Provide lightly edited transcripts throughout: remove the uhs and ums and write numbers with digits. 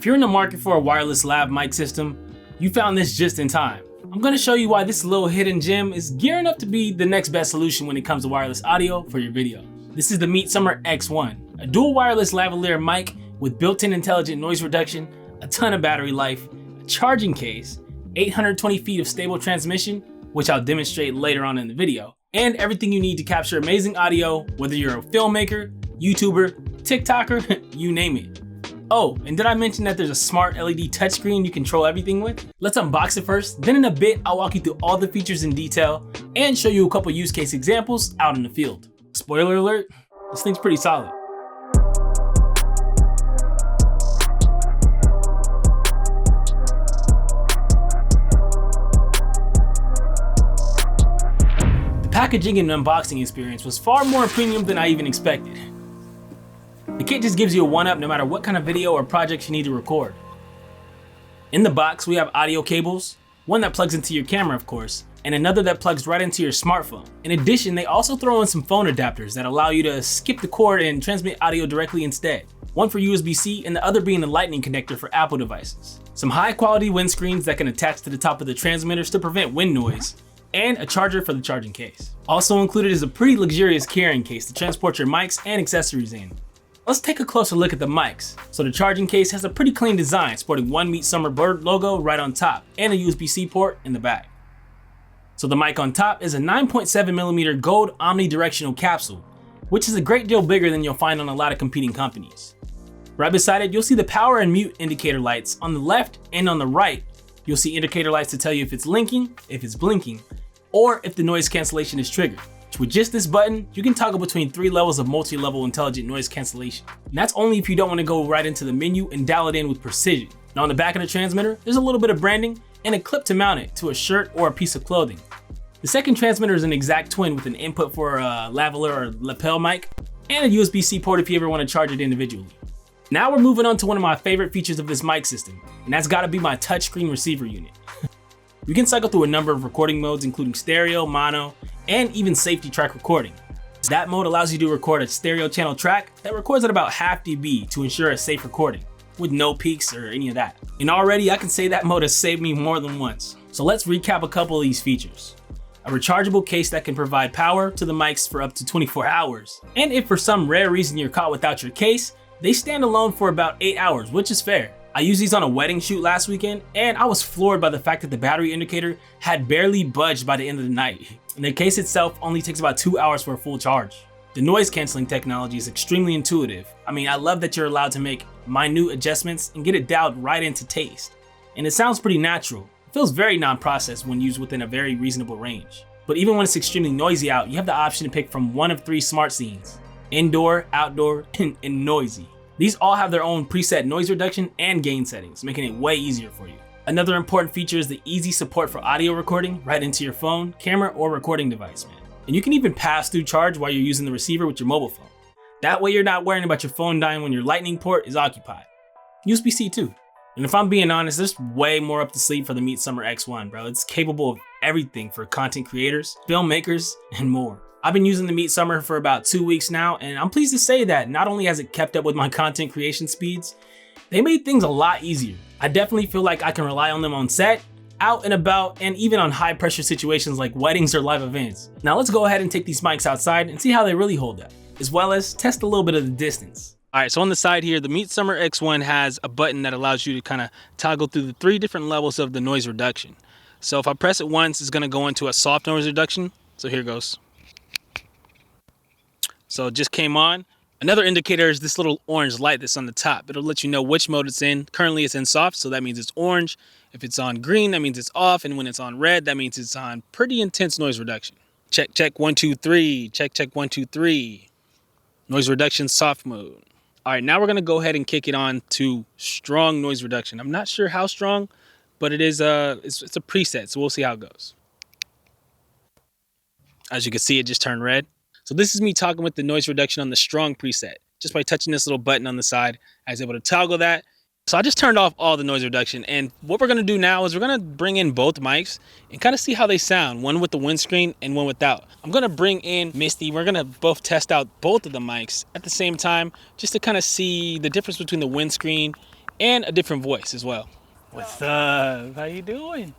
If you're in the market for a wireless lav mic system, you found this just in time. I'm going to show you why this little hidden gem is gearing up to be the next best solution when it comes to wireless audio for your video. This is the MeetSummer X1, a dual wireless lavalier mic with built-in intelligent noise reduction, a ton of battery life, a charging case, 820 feet of stable transmission, which I'll demonstrate later on in the video, and everything you need to capture amazing audio, whether you're a filmmaker, YouTuber, TikToker, you name it. Oh, and did I mention that there's a smart LED touchscreen you control everything with? Let's unbox it first, then in a bit I'll walk you through all the features in detail and show you a couple use case examples out in the field. Spoiler alert, this thing's pretty solid. The packaging and unboxing experience was far more premium than I even expected. The kit just gives you a one-up no matter what kind of video or projects you need to record. In the box, we have audio cables, one that plugs into your camera of course, and another that plugs right into your smartphone. In addition, they also throw in some phone adapters that allow you to skip the cord and transmit audio directly instead. One for USB-C and the other being the lightning connector for Apple devices. Some high-quality windscreens that can attach to the top of the transmitters to prevent wind noise, and a charger for the charging case. Also included is a pretty luxurious carrying case to transport your mics and accessories in. Let's take a closer look at the mics. So the charging case has a pretty clean design, sporting one MeetSummer Build logo right on top and a USB-C port in the back. So the mic on top is a 9.7mm gold omnidirectional capsule, which is a great deal bigger than you'll find on a lot of competing companies. Right beside it, you'll see the power and mute indicator lights on the left, and on the right, you'll see indicator lights to tell you if it's linking, if it's blinking, or if the noise cancellation is triggered. With just this button, you can toggle between 3 levels of multi-level intelligent noise cancellation. And that's only if you don't want to go right into the menu and dial it in with precision. Now on the back of the transmitter, there's a little bit of branding and a clip to mount it to a shirt or a piece of clothing. The second transmitter is an exact twin with an input for a lavalier or lapel mic, and a USB-C port if you ever want to charge it individually. Now we're moving on to one of my favorite features of this mic system, and that's gotta be my touchscreen receiver unit. You can cycle through a number of recording modes including stereo, mono, and even safety track recording. That mode allows you to record a stereo channel track that records at about half dB to ensure a safe recording, with no peaks or any of that. And already I can say that mode has saved me more than once. So let's recap a couple of these features. A rechargeable case that can provide power to the mics for up to 24 hours. And if for some rare reason you're caught without your case, they stand alone for about 8 hours, which is fair. I used these on a wedding shoot last weekend, and I was floored by the fact that the battery indicator had barely budged by the end of the night. And the case itself only takes about 2 hours for a full charge. The noise canceling technology is extremely intuitive. I mean, I love that you're allowed to make minute adjustments and get it dialed right into taste. And it sounds pretty natural. It feels very non-processed when used within a very reasonable range. But even when it's extremely noisy out, you have the option to pick from one of 3 smart scenes: indoor, outdoor, and noisy. These all have their own preset noise reduction and gain settings, making it way easier for you. Another important feature is the easy support for audio recording right into your phone, camera, or recording device, man. And you can even pass through charge while you're using the receiver with your mobile phone. That way you're not worrying about your phone dying when your lightning port is occupied. USB-C too. And if I'm being honest, there's way more up the sleeve for the MeetSummer X1, bro. It's capable of everything for content creators, filmmakers, and more. I've been using the MeetSummer for about 2 weeks now, and I'm pleased to say that not only has it kept up with my content creation speeds, they made things a lot easier. I definitely feel like I can rely on them on set, out and about, and even on high pressure situations like weddings or live events. Now let's go ahead and take these mics outside and see how they really hold up, as well as test a little bit of the distance. All right, so on the side here, the MeetSummer X1 has a button that allows you to kind of toggle through the 3 different levels of the noise reduction. So if I press it once, it's gonna go into a soft noise reduction. So here goes. So it just came on. Another indicator is this little orange light that's on the top. It'll let you know which mode it's in. Currently it's in soft, so that means it's orange. If it's on green, that means it's off. And when it's on red, that means it's on pretty intense noise reduction. Check, check, 1, 2, 3. Check, check, 1, 2, 3. Noise reduction soft mode. All right, now we're gonna go ahead and kick it on to strong noise reduction. I'm not sure how strong, but it is it's a preset, so we'll see how it goes. As you can see, it just turned red. So this is me talking with the noise reduction on the strong preset. Just by touching this little button on the side, I was able to toggle that. So I just turned off all the noise reduction, and what we're gonna do now is we're gonna bring in both mics and kind of see how they sound, one with the windscreen and one without. I'm gonna bring in Misty. We're gonna both test out both of the mics at the same time, just to kind of see the difference between the windscreen and a different voice as well. What's up? How you doing?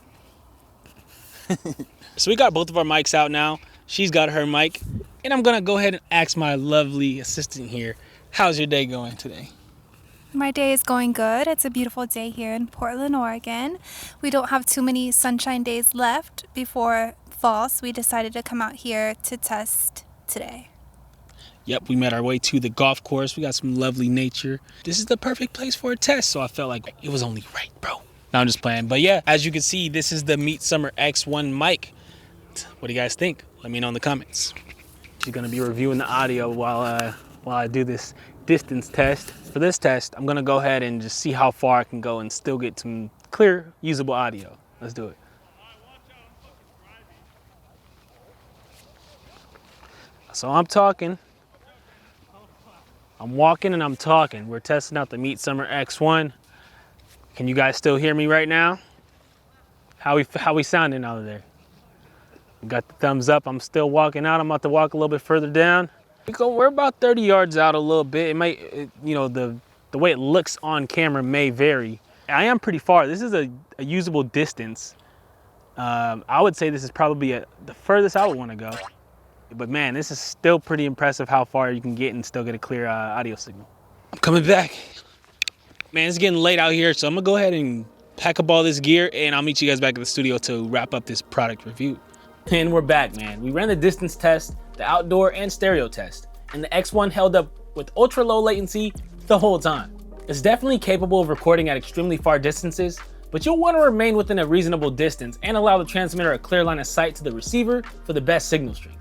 So we got both of our mics out now. She's got her mic, and I'm gonna go ahead and ask my lovely assistant here, how's your day going today? My day is going good. It's a beautiful day here in Portland, Oregon. We don't have too many sunshine days left before fall, so we decided to come out here to test today. Yep, we made our way to the golf course. We got some lovely nature. This is the perfect place for a test, so I felt like it was only right, bro. No, I'm just playing. But yeah, as you can see, this is the MeetSummer X1 mic. What do you guys think? Let me know in the comments. She's gonna be reviewing the audio while I do this distance test. For this test, I'm gonna go ahead and just see how far I can go and still get some clear, usable audio. Let's do it. So I'm talking, I'm walking, and I'm talking. We're testing out the MeetSummer X1. Can you guys still hear me right now? How we sounding out of there? We got the thumbs up. I'm still walking out. I'm about to walk a little bit further down. We're about 30 yards out a little bit. It might, you know, the way it looks on camera may vary. I am pretty far. This is a usable distance. I would say this is probably the furthest I would want to go. But man, this is still pretty impressive how far you can get and still get a clear audio signal. I'm coming back. Man, it's getting late out here, so I'm gonna go ahead and pack up all this gear, and I'll meet you guys back at the studio to wrap up this product review. And we're back, man. We ran the distance test, the outdoor and stereo test, and the X1 held up with ultra low latency the whole time. It's definitely capable of recording at extremely far distances, but you'll want to remain within a reasonable distance and allow the transmitter a clear line of sight to the receiver for the best signal strength.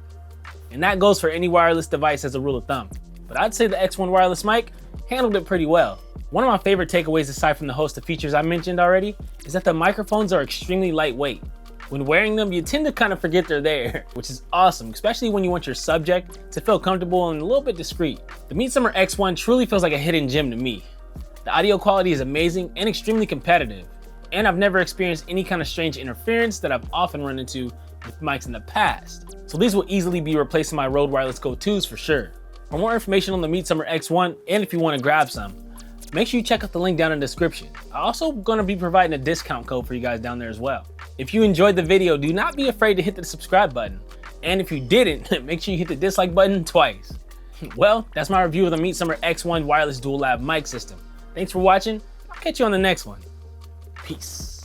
And that goes for any wireless device as a rule of thumb. But I'd say the X1 wireless mic handled it pretty well. One of my favorite takeaways, aside from the host of features I mentioned already, is that the microphones are extremely lightweight. When wearing them, you tend to kind of forget they're there, which is awesome, especially when you want your subject to feel comfortable and a little bit discreet. The MeetSummer X1 truly feels like a hidden gem to me. The audio quality is amazing and extremely competitive, and I've never experienced any kind of strange interference that I've often run into with mics in the past. So these will easily be replacing my Rode wireless go-tos for sure. For more information on the MeetSummer X1, and if you want to grab some, make sure you check out the link down in the description. I'm also going to be providing a discount code for you guys down there as well. If you enjoyed the video, do not be afraid to hit the subscribe button. And if you didn't, make sure you hit the dislike button twice. Well, that's my review of the MeetSummer X1 wireless dual lab mic system. Thanks for watching. I'll catch you on the next one. Peace.